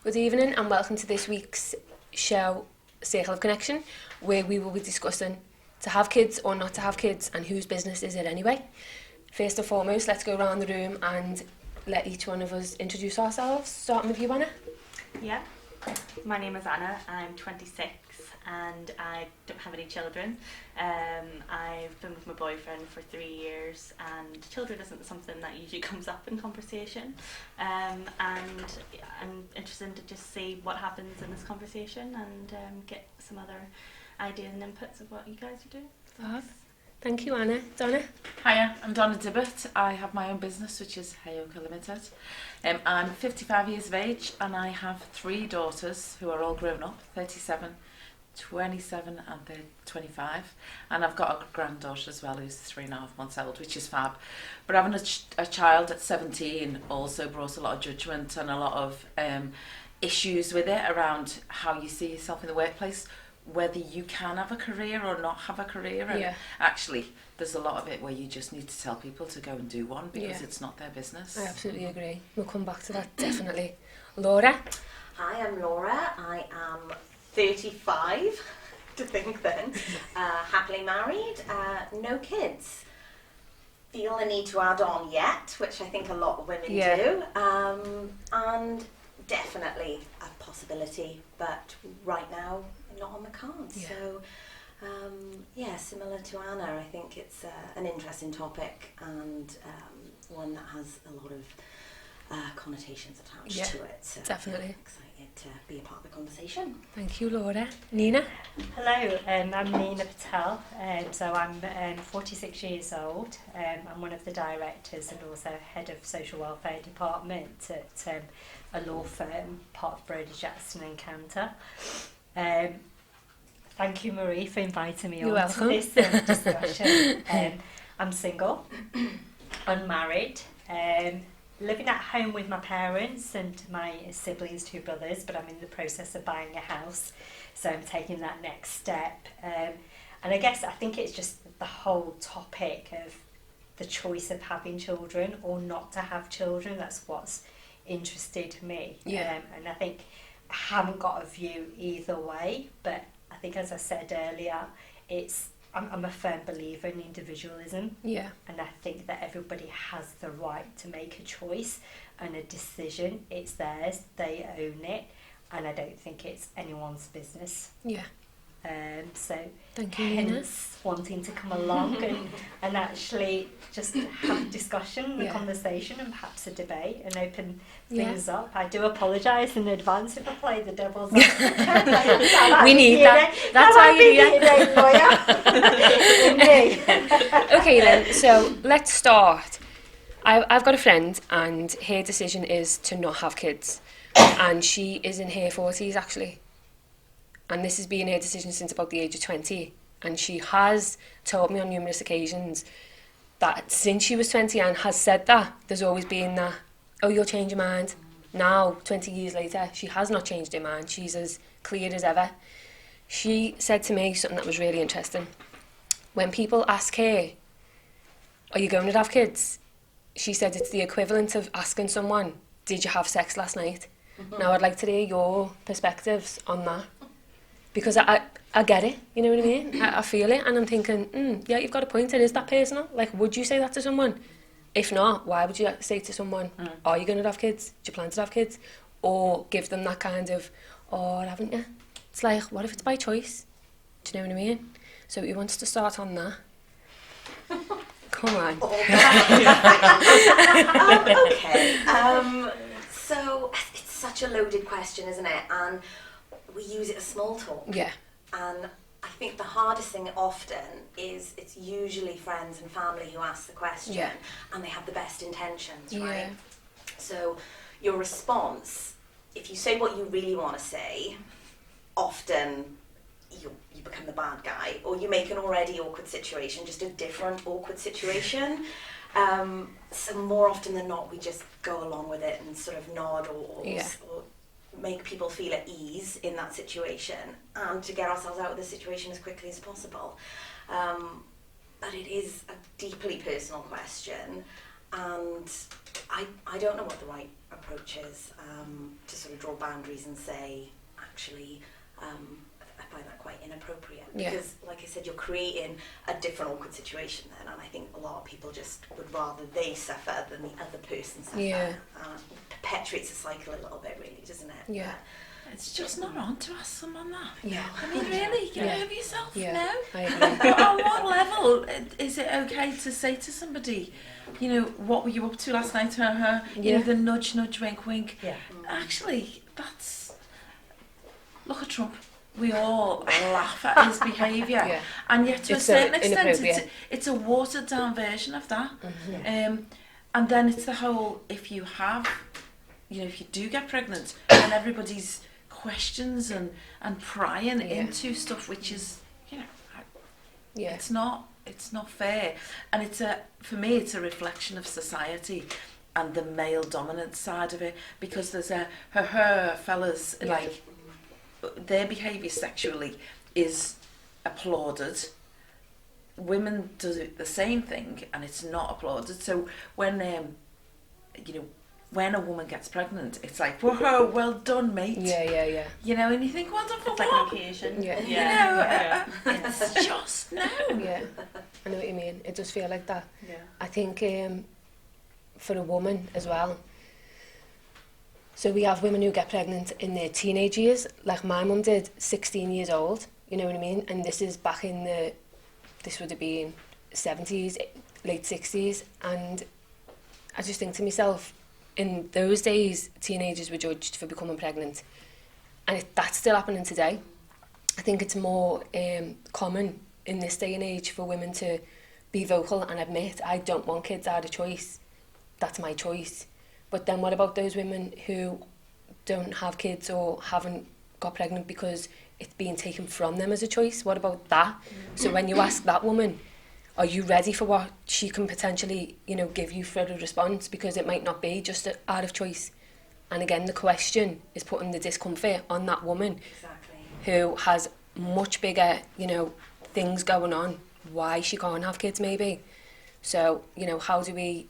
Good evening and welcome to this week's show, Circle of Connection, where we will be discussing to have kids or not to have kids and whose business is it anyway. First and foremost, let's go around the room and let each one of us introduce ourselves, starting with you, Anna. Yeah, my name is Anna, I'm 26 and I don't have any children. I've been with my boyfriend for 3 years and children isn't something that usually comes up in conversation. And I'm interested to just see what happens in this conversation and get some other ideas and inputs of what you guys are doing. Thank you, Anna. Donna? Hiya, I'm Donna Dibbett. I have my own business, which is Heyoka Limited. I'm 55 years of age and I have 3 daughters who are all grown up, 37, 27 and they're 25. And I've got a granddaughter as well who's 3.5 months old, which is fab. But having a child at 17 also brought a lot of judgment and a lot of issues with it around how you see yourself in the workplace, whether you can have a career or not have a career. And actually there's a lot of it where you just need to tell people to go and do one because it's not their business. I absolutely agree. We'll come back to that, definitely. Laura? Hi, I'm Laura. I am 35, to think then, happily married, no kids. Feel the need to add on yet, which I think a lot of women do, and definitely a possibility, but right now not on the cards. So similar to Anna, I think it's an interesting topic and one that has a lot of connotations attached to it. So definitely. I'm excited to be a part of the conversation. Thank you, Laura. Nina? Hello, I'm Nina Patel, so I'm 46 years old. I'm one of the directors and also head of social welfare department at a law firm, part of Brodie Jackson and Cantor. Thank you, Marie, for inviting me on to this discussion. I'm single, unmarried, living at home with my parents and my siblings, 2 brothers, but I'm in the process of buying a house, so I'm taking that next step. And I think it's just the whole topic of the choice of having children or not to have children. That's what's interested me. And I think I haven't got a view either way, but I think, as I said earlier, I'm a firm believer in individualism. And I think that everybody has the right to make a choice and a decision. It's theirs, they own it, and I don't think it's anyone's business. So thank you, hence wanting to come along and actually just have a discussion, a conversation and perhaps a debate and open things up. I do apologise in advance if I play the devil's advocate. We need that. That's why you're here. Okay then, so let's start. I've got a friend and her decision is to not have kids, and she is in her 40s actually. And this has been her decision since about the age of 20. And she has told me on numerous occasions that since she was 20 and has said that, there's always been that, oh, you'll change your mind. Now, 20 years later, she has not changed her mind. She's as clear as ever. She said to me something that was really interesting. When people ask her, are you going to have kids? She said it's the equivalent of asking someone, did you have sex last night? Now, I'd like to hear your perspectives on that. Because I get it, you know what I mean? I feel it, and I'm thinking, yeah, you've got a point, it is that personal. Like, would you say that to someone? If not, why would you say to someone, are you going to have kids? Do you plan to have kids? Or give them that kind of, oh, haven't you? It's like, what if it's by choice? Do you know what I mean? So he wants to start on that. Come on. So it's such a loaded question, isn't it? And we use it as small talk. And I think the hardest thing often is it's usually friends and family who ask the question and they have the best intentions, right? So your response, if you say what you really want to say, often you become the bad guy, or you make an already awkward situation just a different awkward situation. So more often than not, we just go along with it and sort of nod or make people feel at ease in that situation and to get ourselves out of the situation as quickly as possible. But it is a deeply personal question, And I don't know what the right approach is to sort of draw boundaries and say, actually, I find that quite inappropriate. Because, like I said, you're creating a different awkward situation then, and I think a lot of people just would rather they suffer than the other person suffer. Yeah. Perpetuates the cycle a little bit, really, doesn't it? Yeah. It's just not on to ask someone that. Yeah. I mean, really, get over yourself. Yeah. No. I agree. But on what level is it okay to say to somebody, you know, what were you up to last night? You know, the nudge, nudge, wink, wink. Yeah. Actually, that's... Look at Trump. We all laugh at his behaviour. Yeah. And yet, to It's a so certain extent, inappropriate. it's a watered-down version of that. Mm-hmm. And then it's the whole, if you do get pregnant, then everybody's questions and prying into stuff, which is, you know, it's not fair. And for me, it's a reflection of society and the male dominant side of it, because there's fellas, like, their behaviour sexually is applauded. Women do the same thing and it's not applauded. So when when a woman gets pregnant, it's like, whoa, well done, mate. Yeah. You know, and you think, well done for It's what? like an occasion. Yeah. You know, it's just no. Yeah, I know what you mean. It does feel like that. Yeah. I think for a woman as well, so we have women who get pregnant in their teenage years, like my mum did, 16 years old, you know what I mean? And this is back in this would have been 70s, late 60s, and I just think to myself, in those days, teenagers were judged for becoming pregnant, and that's still happening today. I think it's more common in this day and age for women to be vocal and admit, I don't want kids out of choice, that's my choice. But then what about those women who don't have kids or haven't got pregnant because it's being taken from them as a choice? What about that? So when you ask that woman, are you ready for what she can potentially, you know, give you for a response? Because it might not be just out of choice. And again, the question is putting the discomfort on that woman who has much bigger, you know, things going on, why she can't have kids maybe. So, you know, how do we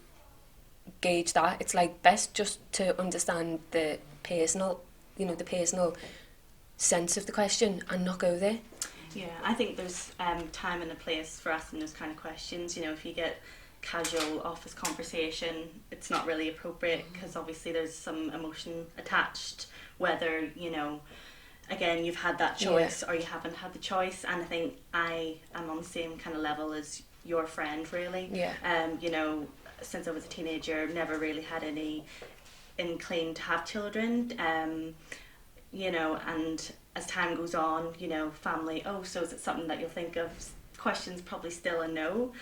gauge that? It's like best just to understand the personal sense of the question and not go there. Yeah, I think there's time and a place for asking those kind of questions. You know, if you get casual office conversation, it's not really appropriate because obviously there's some emotion attached, whether, you know, again, you've had that choice or you haven't had the choice. And I think I am on the same kind of level as your friend, really. Yeah. You know, since I was a teenager, never really had any inkling to have children. You know, and as time goes on, you know, family, so is it something that you'll think of? Questions probably still a no.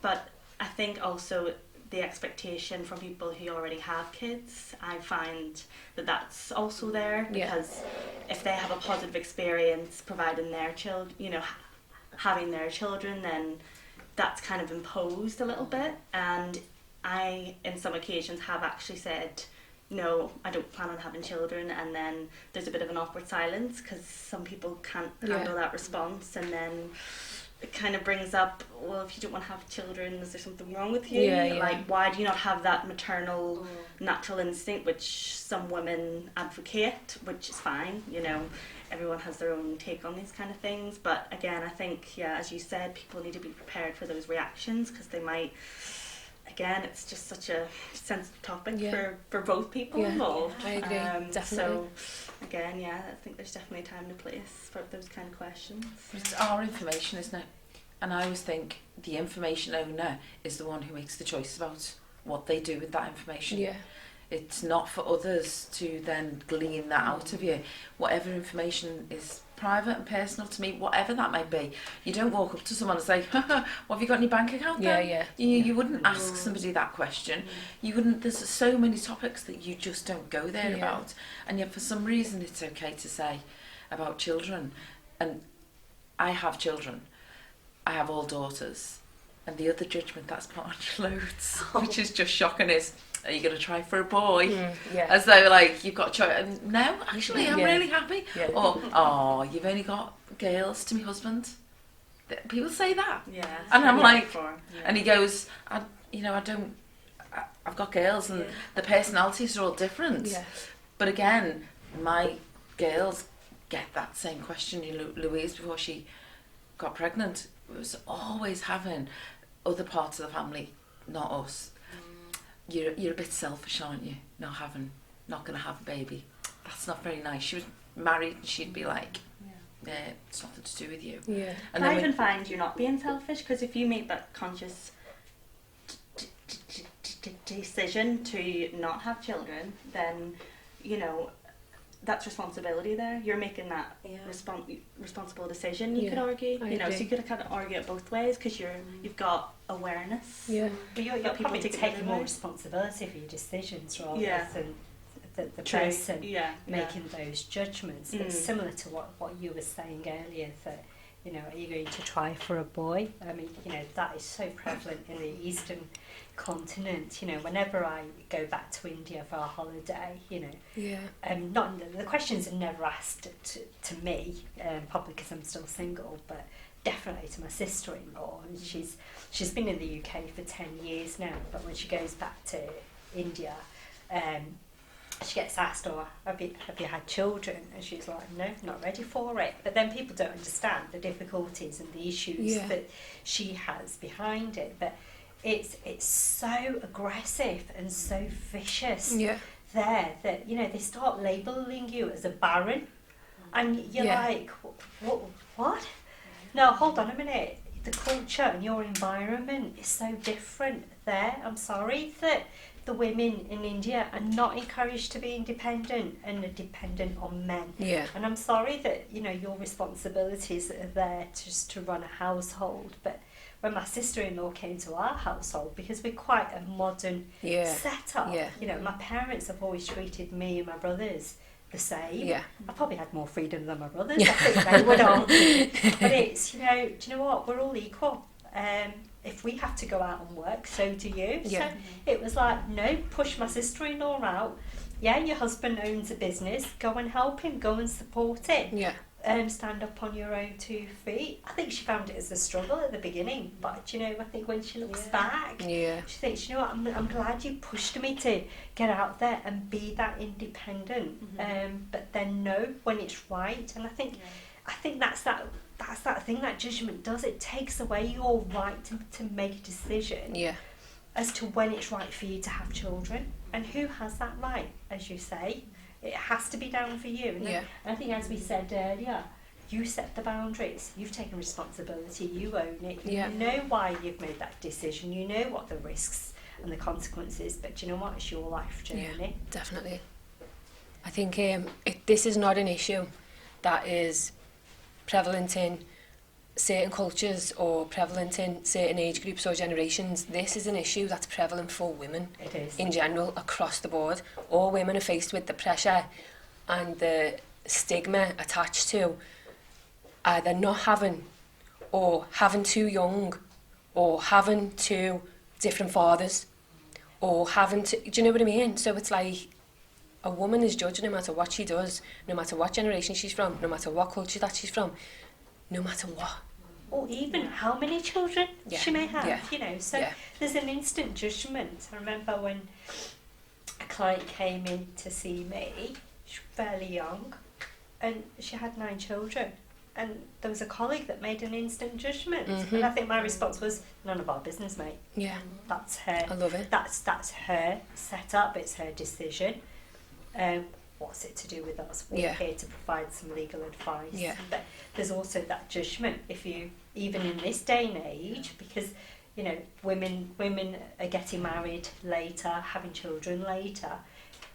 But I think also the expectation from people who already have kids, I find that that's also there, because if they have a positive experience providing their children, you know, having their children, then that's kind of imposed a little bit. And I, in some occasions, have actually said, no, I don't plan on having children, and then there's a bit of an awkward silence because some people can't handle that response, and then it kind of brings up, well, if you don't want to have children, is there something wrong with you? Like, why do you not have that maternal natural instinct, which some women advocate, which is fine, you know, everyone has their own take on these kind of things. But again, I think, as you said, people need to be prepared for those reactions, because they might, again, it's just such a sensitive topic for both people involved. I agree, definitely. So, again, I think there's definitely a time and a place for those kind of questions. But it's our information, isn't it? And I always think the information owner is the one who makes the choice about what they do with that information. Yeah. It's not for others to then glean that out of you. Whatever information is private and personal to me, whatever that might be, you don't walk up to someone and say, what, have you got any bank account then? You wouldn't ask somebody that question. You wouldn't. There's so many topics that you just don't go there about. And yet for some reason it's okay to say about children. And I have children. I have all daughters. And the other judgment that's put on loads, which is just shocking, is, are you going to try for a boy? As though, like, you've got a choice. And no, actually, I'm really happy. Or, you've only got girls to my husband. People say that. Yeah. And I'm like, and he goes, I don't I've got girls and the personalities are all different. Yeah. But again, my girls get that same question. Louise, before she got pregnant, was always having other parts of the family, not us. You're a bit selfish, aren't you? Not going to have a baby. That's not very nice. She was married and she'd be like, it's nothing to do with you. Yeah. And I then even find you're not being selfish, because if you make that conscious decision to not have children, then, you know, that's responsibility there. You're making that responsible decision, you could argue. I you know, agree. so you could kind of argue it both ways, because you've got awareness. Yeah. But you're But people probably take it taking the more way. responsibility for your decisions rather Yeah. than the True. person Yeah. making those judgments. But Mm. similar to what you were saying earlier, that, you know, are you going to try for a boy? I mean, you know, that is so prevalent in the Eastern continent. You know, whenever I go back to India for a holiday, you know, Yeah. not the questions are never asked to me, probably because I'm still single, but definitely to my sister-in-law. And she's been in the UK for 10 years now, but when she goes back to India, she gets asked, have you had children? And she's like, no, not ready for it. But then people don't understand the difficulties and the issues that she has behind it. But it's so aggressive and so vicious there that, you know, they start labelling you as a barren. And you're like, what? No, hold on a minute. The culture and your environment is so different there. I'm sorry that the women in India are not encouraged to be independent and are dependent on men. Yeah. And I'm sorry that, you know, your responsibilities are there just to run a household. But when my sister-in-law came to our household, because we're quite a modern setup, you know, my parents have always treated me and my brothers the same. Yeah. I probably had more freedom than my brothers. I think they would argue. But it's, you know, do you know what? We're all equal. If we have to go out and work, so do you. Yeah. So it was like, no, push my sister-in-law out. Yeah, your husband owns a business. Go and help him. Go and support it. Yeah. Stand up on your own 2 feet. I think she found it as a struggle at the beginning, but, you know, I think when she looks back, she thinks, you know what, I'm glad you pushed me to get out there and be that independent. But then know when it's right. And I think that's that thing that judgment does. It takes away your right to make a decision as to when it's right for you to have children. And who has that right, as you say? It has to be down for you. And I think, as we said earlier, you set the boundaries. You've taken responsibility. You own it. You know why you've made that decision. You know what the risks and the consequences. But you know what? It's your life journey. Yeah, definitely. I think this is not an issue that is prevalent in certain cultures or prevalent in certain age groups or generations. This is an issue that's prevalent for women in general across the board. All women are faced with the pressure and the stigma attached to either not having, or having too young, or having two different fathers, or having to, do you know what I mean? So it's like a woman is judged no matter what she does, no matter what generation she's from, no matter what culture that she's from, no matter what. Or even how many children she may have, you know. So there's an instant judgment. I remember when a client came in to see me, she was fairly young, and she had 9 children. And there was a colleague that made an instant judgment. And I think my response was, none of our business, mate. Yeah. That's her. I love it. That's her setup, it's her decision. What's it to do with us? We're here to provide some legal advice. Yeah. But there's also that judgment, if you, even in this day and age, because, you know, women are getting married later, having children later.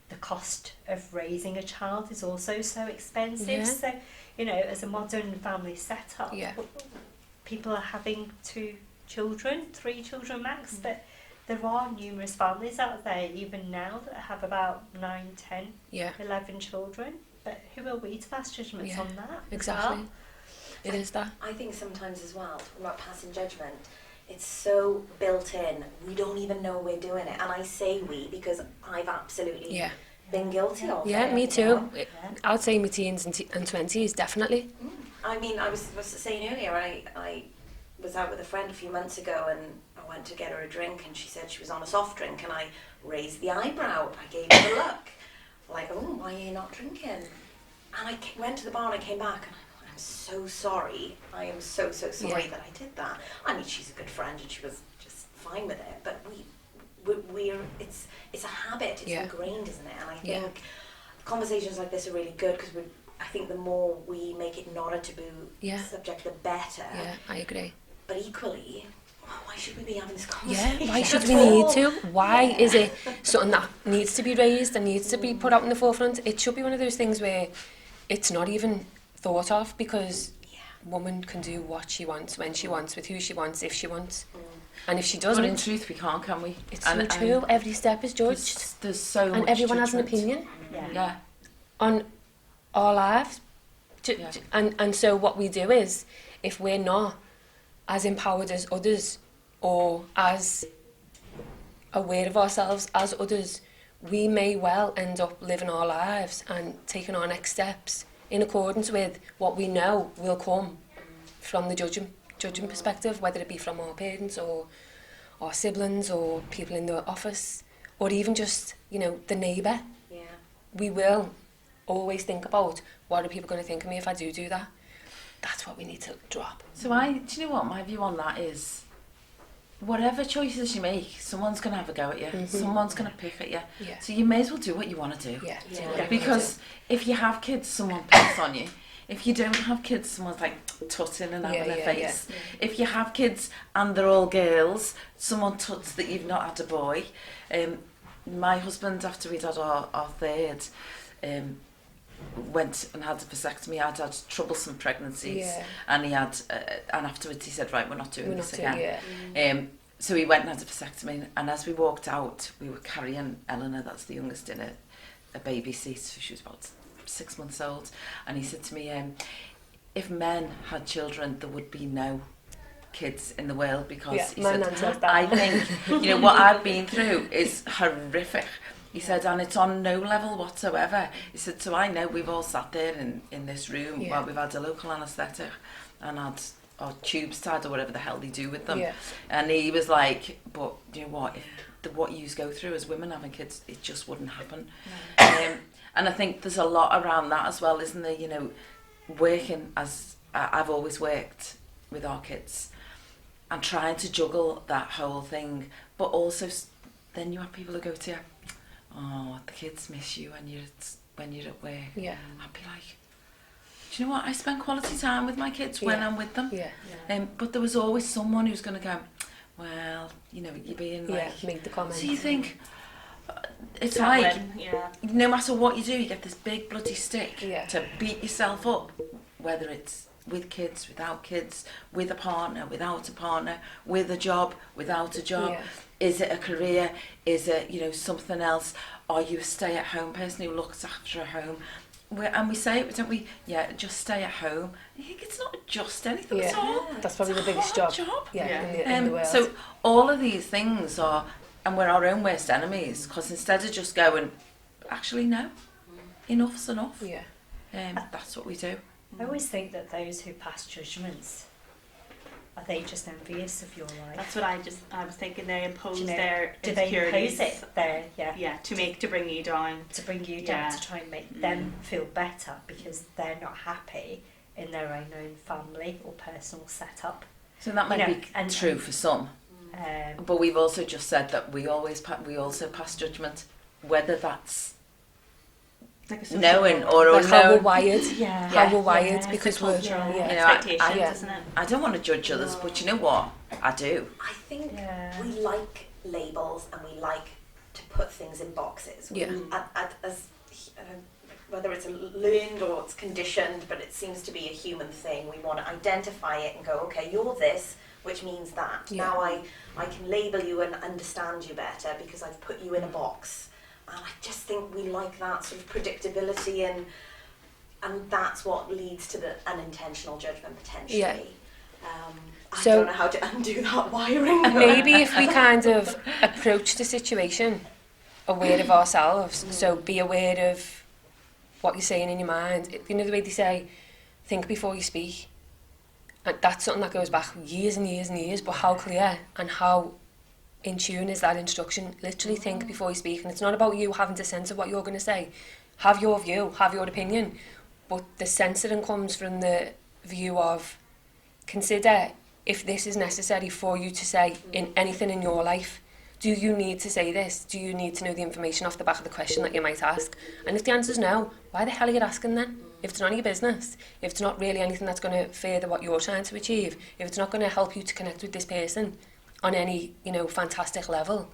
The cost of raising a child is also so expensive. Yeah. So, you know, as a modern family setup, people are having 2 children, 3 children max, but there are numerous families out there, even now, that have about 9, 10, 11 children. But who are we to pass judgments on that? Exactly. It is that. I think sometimes as well, we're not passing judgment. It's so built in, we don't even know we're doing it. And I say we because I've absolutely been guilty of it. Yeah, me too. You know? I'd say my teens and 20s, definitely. I mean, I was saying earlier, I was out with a friend a few months ago, and I went to get her a drink, and she said she was on a soft drink, and I raised the eyebrow. I gave her a look, like, oh, why are you not drinking? And I went to the bar, and I came back, and I'm so sorry. I am so sorry that I did that. I mean, she's a good friend, and she was just fine with it, but we're it's a habit. It's ingrained, isn't it? And I think conversations like this are really good, because I think the more we make it not a taboo subject, the better. Yeah, I agree. But equally, why should we be having this conversation? Yeah, why should we need to? Why is it something that needs to be raised and needs to be put out in the forefront? It should be one of those things where it's not even thought of, because woman can do what she wants, when she wants, with who she wants, if she wants. And if she doesn't... But in truth, we can't, can we? It's so true. Every step is judged. There's so much and everyone judgment. has an opinion Yeah. on our lives. And so what we do is, if we're not as empowered as others, or as aware of ourselves as others, we may well end up living our lives and taking our next steps in accordance with what we know will come from the judging perspective, whether it be from our parents or our siblings or people in the office, or even just, the neighbour. Yeah. We will always think about, what are people going to think of me if I do that? That's what we need to drop. So do you know what my view on that is? Whatever choices you make, someone's going to have a go at you. Mm-hmm. Someone's going to pick at you. Yeah. So you may as well do what you want to do. Yeah. Because if you have kids, someone picks on you. If you don't have kids, someone's like tutting and having their face. Yeah. If you have kids and they're all girls, someone tuts that you've not had a boy. My husband, after we'd had our third, went and had a vasectomy. I'd had troublesome pregnancies, and he had, and afterwards he said, right, we're not doing this again. So he went and had a vasectomy, and as we walked out, we were carrying Eleanor, that's the youngest, in a baby seat. So she was about 6 months old, and he said to me, if men had children, there would be no kids in the world, because he said, I think what I've been through is horrific. He said, and it's on no level whatsoever. He said, so I know we've all sat there in this room while we've had a local anaesthetic and had our tubes tied, or whatever the hell they do with them. And he was like, but you know what, if what you go through as women having kids, it just wouldn't happen. And I think there's a lot around that as well, isn't there? Working as I've always worked with our kids, and trying to juggle that whole thing, but also then you have people who go to you, oh, the kids miss you when you're at work. Yeah. I'd be like, do you know what? I spend quality time with my kids when I'm with them. But there was always someone who's going to go, well, you're being like, make the comment. So you think, it's like, no matter what you do, you get this big bloody stick to beat yourself up, whether it's with kids, without kids, with a partner, without a partner, with a job, without a job. Is it a career? Is it, something else? Are you a stay-at-home person who looks after a home? And we say it, don't we? Yeah, just stay at home. I think it's not just anything at all. That's probably the biggest job. In the world. So all of these things are, and we're our own worst enemies, because instead of just going, actually no, enough's enough. That's what we do. I always think that those who pass judgments, are they just envious of your life? That's what I was thinking. They impose their do they insecurities. impose it there? To bring you down. To bring you down, to try and make them feel better, because they're not happy in their own family or personal setup. So that might be true for some. But we've also just said that we also pass judgment, whether that's like knowing or like unknown. How we're wired. How we're wired, because we're expectations, isn't it? I don't want to judge others, but you know what? I do. I think we like labels, and we like to put things in boxes. Whether it's learned or it's conditioned, but it seems to be a human thing. We want to identify it and go, okay, you're this, which means that. Now I can label you and understand you better because I've put you in a box. And I just think we like that sort of predictability, and that's what leads to the unintentional judgment potentially. I don't know how to undo that wiring. Maybe if we kind of approach the situation aware of ourselves, so be aware of what you're saying in your mind. The way they say, think before you speak. And that's something that goes back years and years and years, but how clear and how in tune is that instruction? Literally think before you speak, and it's not about you having to censor what you're going to say. Have your view, have your opinion, but the censoring comes from the view of consider if this is necessary for you to say in anything in your life. Do you need to say this? Do you need to know the information off the back of the question that you might ask? And if the answer is no, why the hell are you asking then? If it's none of your business, if it's not really anything that's going to further what you're trying to achieve, if it's not going to help you to connect with this person on any, fantastic level,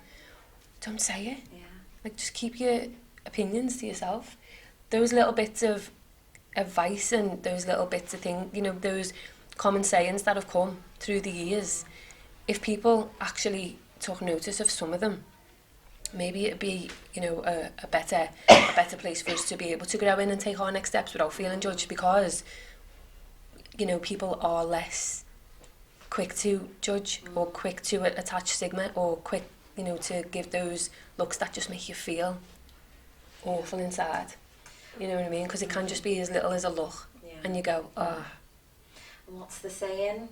don't say it. Yeah. Like, just keep your opinions to yourself. Those little bits of advice and those little bits of things, those common sayings that have come through the years, if people actually took notice of some of them, maybe it'd be, a better place for us to be able to go in and take our next steps without feeling judged, because, people are less quick to judge or quick to attach stigma or quick, to give those looks that just make you feel awful inside. You know what I mean? Because it can just be as little as a look, and you go, oh. What's the saying?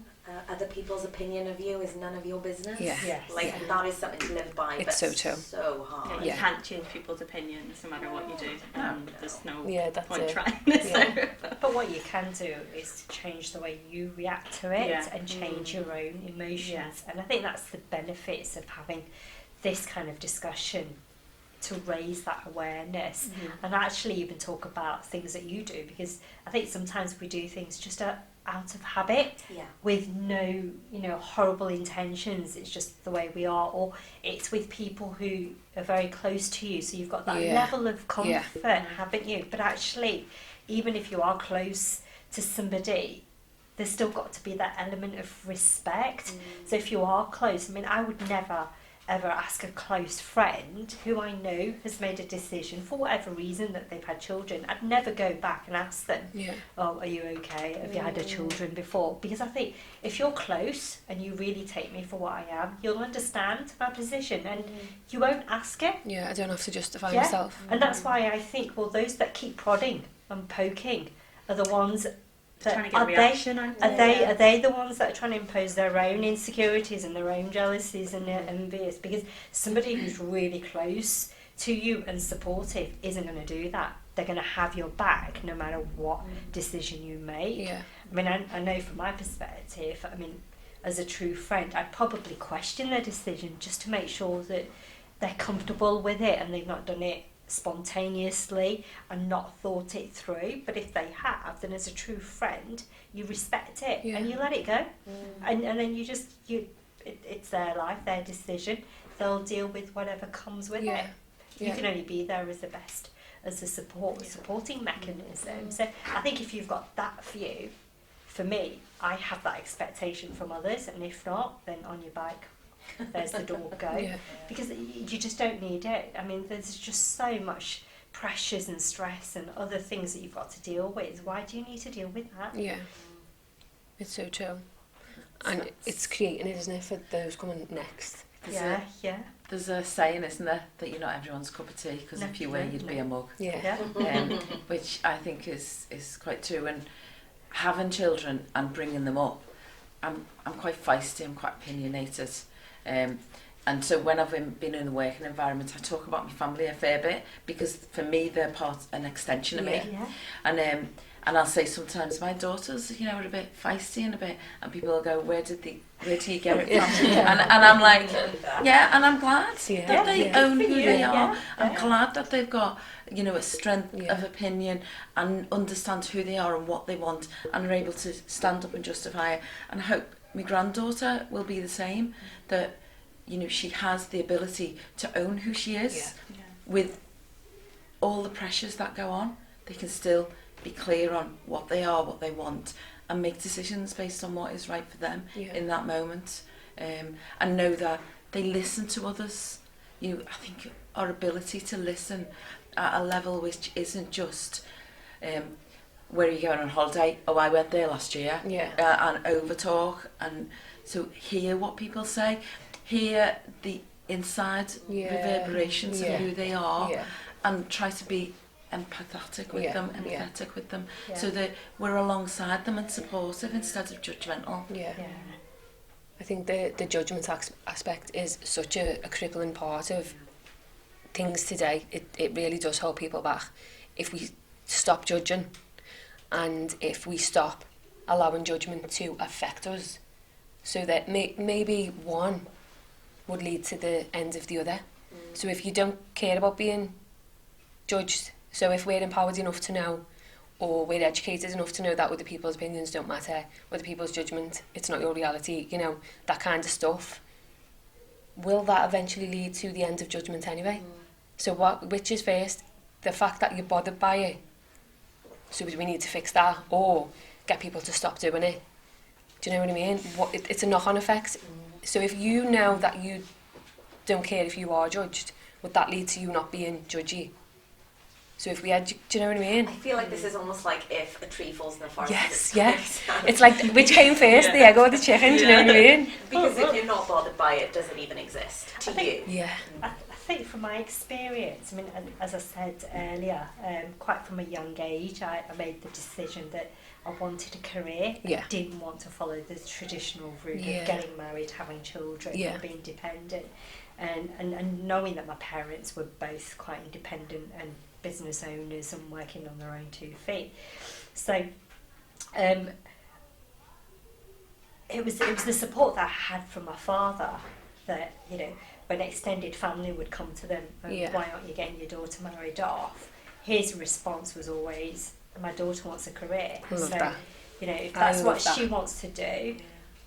Other people's opinion of you is none of your business. Yeah. Yes. Like, that is something to live by. It's but so true. So hard. You can't change people's opinions no matter what you do. There's no that's point it. trying. Yeah. But what you can do is to change the way you react to it and change your own emotions. Yeah. And I think that's the benefits of having this kind of discussion, to raise that awareness and actually even talk about things that you do, because I think sometimes we do things just out of habit with no horrible intentions. It's just the way we are, or it's with people who are very close to you, so you've got that level of comfort, haven't you? But actually, even if you are close to somebody, there's still got to be that element of respect. So if you are close, I would never ever ask a close friend who I know has made a decision for whatever reason that they've had children. I'd never go back and ask them, oh, are you okay? Have you had children before? Because I think if you're close and you really take me for what I am, you'll understand my position and you won't ask it. Yeah, I don't have to justify myself. And that's why I think, well, those that keep prodding and poking are the ones that trying to get a reaction. Are they the ones that are trying to impose their own insecurities and their own jealousies and their envious? Because somebody who's really close to you and supportive isn't going to do that. They're going to have your back no matter what decision you make. Yeah. I know from my perspective, as a true friend, I'd probably question their decision just to make sure that they're comfortable with it and they've not done it spontaneously and not thought it through. But if they have, then as a true friend, you respect it and you let it go. And then it's their life, their decision. They'll deal with whatever comes with it. You can only be there as a supporting mechanism. So I think if you've got that view, for me, I have that expectation from others, and if not, then on your bike. There's the door, go. Because you just don't need it. There's just so much pressures and stress and other things that you've got to deal with. Why do you need to deal with that? Yeah, it's so true. And it's creating it, isn't it, for those coming next. There's a saying, isn't there, that you're not everyone's cup of tea, because if you were, you'd be a mug. Which I think is quite true. And having children and bringing them up, I'm quite feisty, I'm quite opinionated. And so when I've been in the working environment, I talk about my family a fair bit, because for me they're an extension of me. And I'll say sometimes my daughters, are a bit feisty and people will go, where do you get it from? And I'm like, and I'm glad that they own who they are. I'm glad that they've got, a strength of opinion and understand who they are and what they want and are able to stand up and justify it. And I hope my granddaughter will be the same, that she has the ability to own who she is with all the pressures that go on. They can still be clear on what they are, what they want, and make decisions based on what is right for them in that moment, and know that they listen to others. I think our ability to listen at a level which isn't just where are you going on holiday? Oh, I went there last year. And over talk, and so hear what people say, hear the inside reverberations of who they are, and try to be empathetic with Yeah, them, yeah. empathetic with them, Yeah. so that we're alongside them and supportive instead of judgmental. Yeah. Yeah. I think the judgment aspect is such a crippling part of things today. It really does hold people back. If we stop judging and if we stop allowing judgment to affect us, so that maybe one would lead to the end of the other. So if you don't care about being judged, so if we're empowered enough to know, or we're educated enough to know that other people's opinions don't matter, other people's judgment, it's not your reality, you know, that kind of stuff, will that eventually lead to the end of judgment anyway? So which is first? The fact that you're bothered by it, so we need to fix that, or get people to stop doing it. Do you know what I mean? It's a knock-on effect. So if you know that you don't care if you are judged, would that lead to you not being judgy? So if we had, do you know what I mean? I feel like this is almost like if a tree falls in the forest. Yes, yes. It's like, which came first, the egg or the chicken, do you know what I mean? Because if you're not bothered by it, does it even exist to you? Yeah. I think from my experience, I mean, as I said earlier, quite from a young age, I made the decision that I wanted a career. Yeah. I didn't want to follow the traditional route Yeah. of getting married, having children, Yeah. and being dependent. And knowing that my parents were both quite independent and business owners and working on their own 2 feet. So it was the support that I had from my father that, you know, when extended family would come to them, Yeah. why aren't you getting your daughter married off? His response was always, my daughter wants a career. I love So, that. you know, if I that's love what that. she wants to do,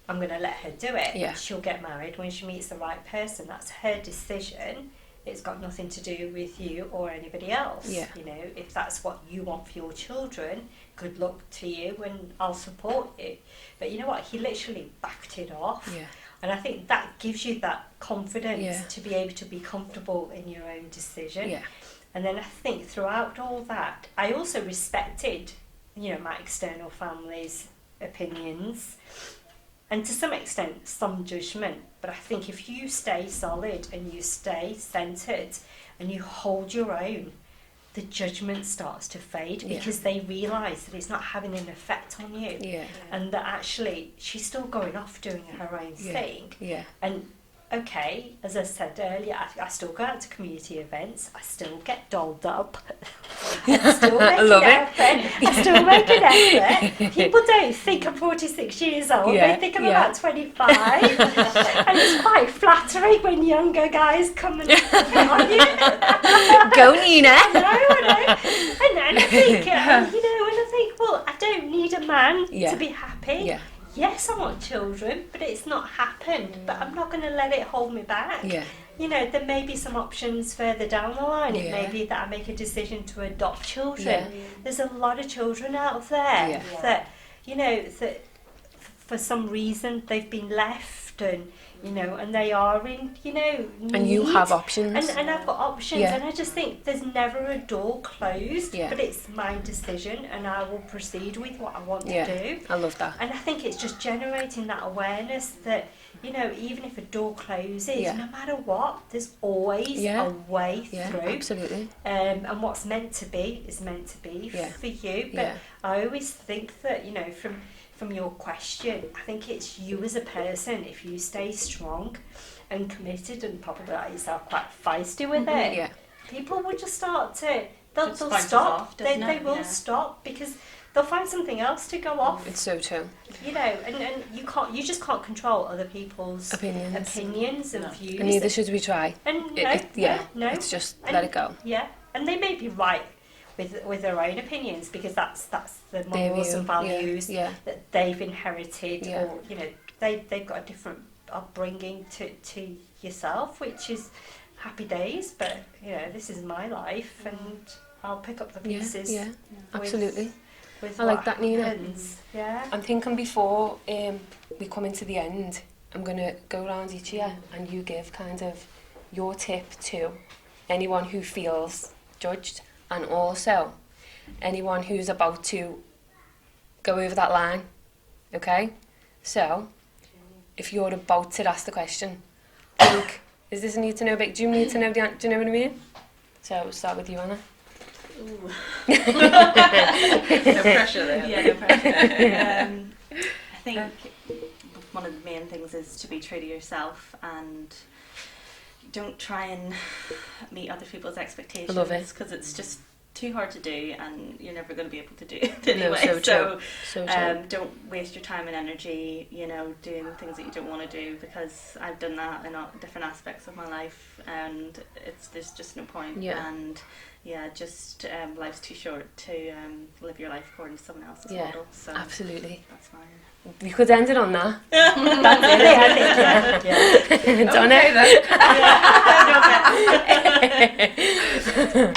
I'm going to let her do it. Yeah. She'll get married when she meets the right person. That's her decision. It's got nothing to do with you or anybody else. Yeah. You know, if that's what you want for your children, good luck to you and I'll support you. But you know what? He literally backed it off. Yeah. And I think that gives you that confidence Yeah. to be able to be comfortable in your own decision. Yeah. And then I think throughout all that, I also respected, you know, my external family's opinions and to some extent some judgment. But I think if you stay solid and you stay centred and you hold your own, the judgment starts to fade Yeah. because they realise that it's not having an effect on you. Yeah. And that actually she's still going off doing her own Yeah. thing. Yeah. And okay, as I said earlier, I still go out to community events. I still get dolled up. I still make love an it. effort. I still make an effort. People don't think I'm 46 years old. Yeah, They think I'm yeah. about 25. And it's quite flattering when younger guys come and on you. Go, Nina. I know. And I think, you know, and I think, well, I don't need a man Yeah. to be happy. Yeah. Yes, I want children, but it's not happened. But I'm not going to let it hold me back. Yeah. You know, there may be some options further down the line. It may Yeah. be that I make a decision to adopt children. Yeah. There's a lot of children out there Yeah. that, you know, that for some reason they've been left and, you know, and they are in, you know, need. And you have options. And I've got options, Yeah. and I just think there's never a door closed, Yeah. but it's my decision, and I will proceed with what I want Yeah. to do. I love that. And I think it's just generating that awareness that, you know, even if a door closes, Yeah. no matter what, there's always Yeah. a way Yeah, through. absolutely. And what's meant to be is meant to be Yeah. for you. But Yeah. I always think that, you know, from your question, I think it's you as a person, if you stay strong and committed and probably like yourself quite feisty with it, Yeah. people will just start to, they'll Just point us stop. off, They doesn't it? will Yeah. stop because they'll find something else to go off. It's so true. You know, and you just can't control other people's Opinions. and No. views. And neither should we try. And Yeah. no, It's just And- let it go. Yeah, and they may be right with their own opinions because that's the morals view, and values yeah, that they've inherited, Yeah. or you know they've got a different upbringing to yourself, which is happy days. But you know, this is my life, and I'll pick up the Yeah, pieces. yeah, with- absolutely. With I like what that, Nina. happens. Yeah. I'm thinking before we come into the end, I'm going to go around each year and you give kind of your tip to anyone who feels judged and also anyone who's about to go over that line. Okay? So, if you're about to ask the question, think, is this a need to know bit? Do you need to know the answer? Do you know what I mean? So, we'll start with you, Anna. Ooh. No pressure there. Yeah, no pressure. I think one of the main things is to be true to yourself and don't try and meet other people's expectations. I love it. Because it's just too hard to do and you're never going to be able to do it anyway. No, so true. Don't waste your time and energy, you know, doing things that you don't want to do, because I've done that in different aspects of my life and there's just no point. Yeah. And yeah, just life's too short to live your life according to someone else's model. So absolutely. That's mine. We could end it on that. That's it, I think, yeah. Done it.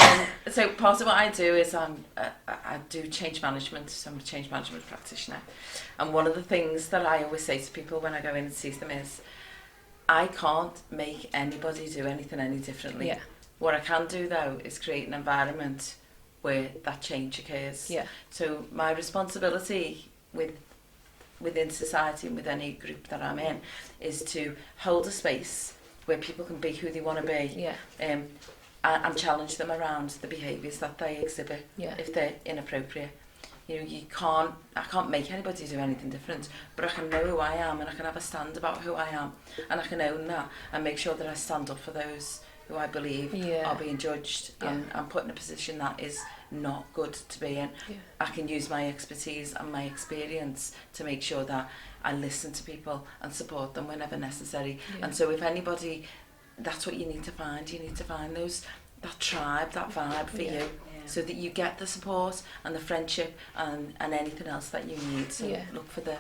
So part of what I do is I do change management, so I'm a change management practitioner. And one of the things that I always say to people when I go in and see them is, I can't make anybody do anything any differently. Yeah. What I can do though is create an environment where that change occurs. Yeah. So my responsibility within society and with any group that I'm in is to hold a space where people can be who they want to be. Yeah. And challenge them around the behaviours that they exhibit if they're inappropriate. You know, I can't make anybody do anything different, but I can know who I am and I can have a stand about who I am and I can own that and make sure that I stand up for those who I believe are being judged and put in a position that is not good to be in. Yeah. I can use my expertise and my experience to make sure that I listen to people and support them whenever necessary. Yeah. And so if anybody, that's what you need to find. You need to find that tribe, that vibe for you, so that you get the support and the friendship and anything else that you need. So look for the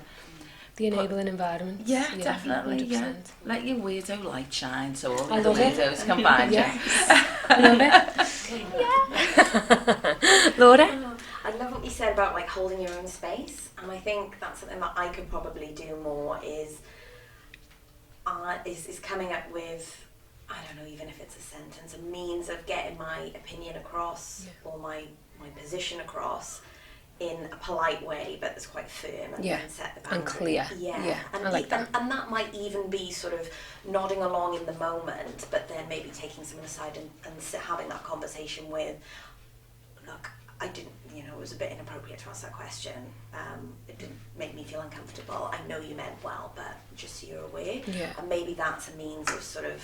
enabling environment. Yeah, definitely. 100%. Yeah. Let your weirdo light shine so all the weirdos can find you. I love it. Laura? I love what you said about like holding your own space, and I think that's something that I could probably do more is coming up with, I don't know, even if it's a sentence, a means of getting my opinion across or my position across in a polite way, but that's quite firm and set the boundary. And clear. Yeah. And I like that. And that might even be sort of nodding along in the moment, but then maybe taking someone aside and having that conversation with, look, I didn't, it was a bit inappropriate to ask that question. It didn't make me feel uncomfortable. I know you meant well, but just so you're aware. Yeah. And maybe that's a means of sort of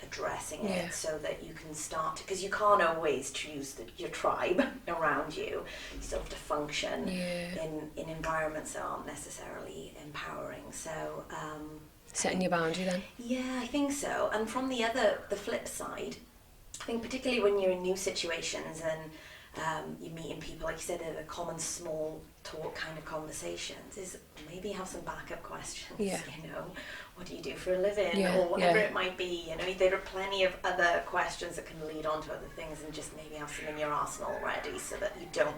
addressing it so that you can start to, because you can't always choose your tribe around you. You still have to function in environments that aren't necessarily empowering. So setting your boundary then. Yeah, I think so. And from the flip side, I think particularly when you're in new situations and you're meeting people, like you said, the common small talk kind of conversations, is maybe have some backup questions. What do you do for a living, or whatever it might be. There are plenty of other questions that can lead on to other things, and just maybe have some in your arsenal already so that you don't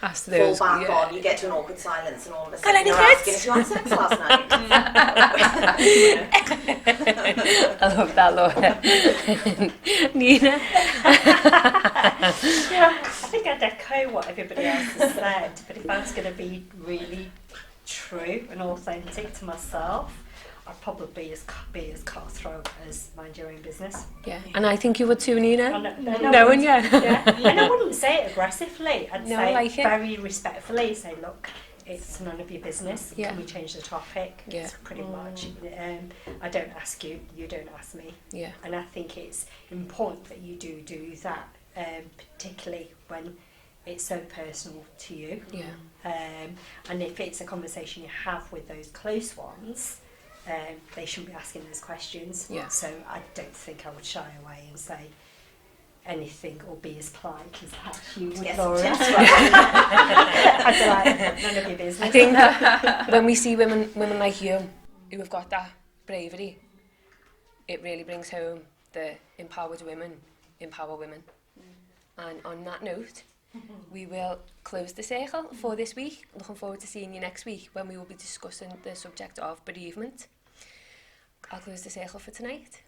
ask those, fall back on. You get to an awkward silence and all of a sudden you're asking if you had sex last night. I love that, Laura. Nina? I think I'd echo what everybody else has said, but if I was going to be really true and authentic to myself, I'd probably be as cutthroat as mind your own business. Yeah, and I think you would too, Nina. Knowing you. And I wouldn't say it aggressively. I'd say very respectfully, say, look, it's none of your business. Yeah. Can we change the topic? Yeah. It's pretty much. I don't ask you, you don't ask me. Yeah. And I think it's important that you do that, particularly when it's so personal to you. Yeah. And if it's a conversation you have with those close ones, they shouldn't be asking those questions. Yeah. So I don't think I would shy away and say anything or be as polite as you would, Laura. I'd be like, none of your business. I think that when we see women like you who have got that bravery, it really brings home the empowered women empower women. And on that note, we will close the circle for this week. Looking forward to seeing you next week when we will be discussing the subject of bereavement. I'll close the circle for tonight.